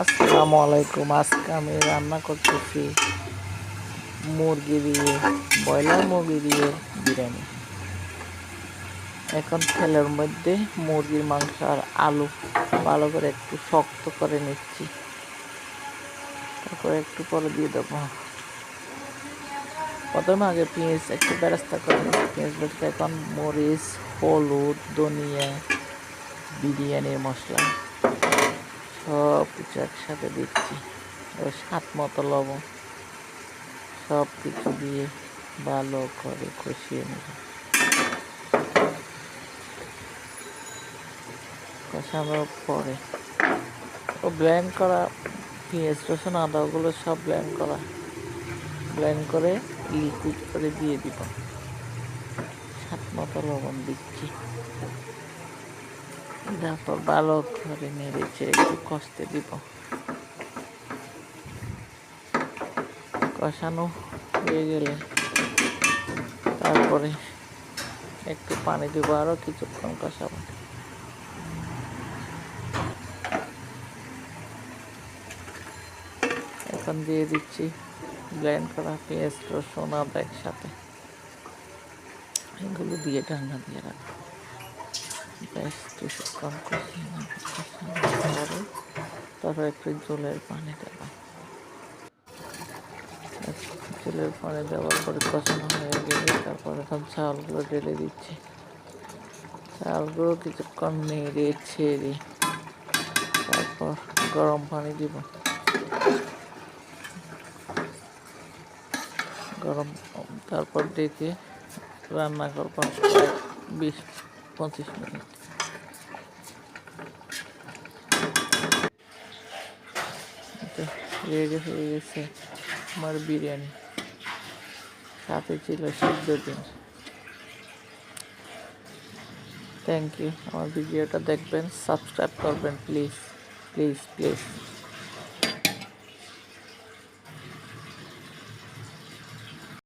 আসসালামু আলাইকুম। আজকে আমি রান্না করতেছি মুরগি দিয়ে, ব্রয়লার মুরগি দিয়ে বিরিয়ানি। এখন তেলের মধ্যে মুরগির মাংস আর আলু ভালো করে একটু শক্ত করে নিচ্ছি, তারপরে একটু পরে দিয়ে দেবো। প্রথমে আগে পেঁয়াজ একটু বেরেস্তা করে নিচ্ছি, পেঁয়াজ বেরেস্তা। এখন মরিচ, হলুদ, ধনিয়া, বিরিয়ানির মশলা সব কিছু একসাথে দিচ্ছি, স্বাদ মতো লবণ, সব কিছু দিয়ে ভালো করে কষিয়ে নেব। কষানোর পরে ব্লেন্ড করা পেঁয়াজ, রসুন, আদাগুলো সব ব্লেন্ড করে লিকুইড করে দিয়ে দিব। স্বাদ মতো লবণ দিচ্ছি, তারপর ভালো করে নেড়েছে একটু কষতে দিব। কষানো হয়ে গেলে তারপরে একটু পানি দেবো, আরও কিছুক্ষণ কষাবো। এখন দিয়ে দিচ্ছি ব্লেন্ড করা পেঁয়াজ, রসুন, আদা একসাথে, এগুলো দিয়ে ঢাকনা দিয়ে রাখবো। বেশ কিছুক্ষণ কষিয়ে নেব। কষানোর পরে তারপর একটু জলের পানি দেবো। জলের পানি দেওয়ার পরে কষানো হয়ে গেলে তারপর এখন চালগুলো ঢেলে দিচ্ছি। চালগুলো কিছুক্ষণ নেড়ে ছেড়ে তারপর গরম পানি দিব। তারপর ডেকে রান্না করব প্রায় 20-25 মিনিট। রেডি হয়ে গেছে আমার বিরিয়ানি, সাথে ছিল সিদ্ধ ডিম। Thank you. আমার ভিডিওটা দেখবেন, সাবস্ক্রাইব করবেন প্লিজ প্লিজ প্লিজ।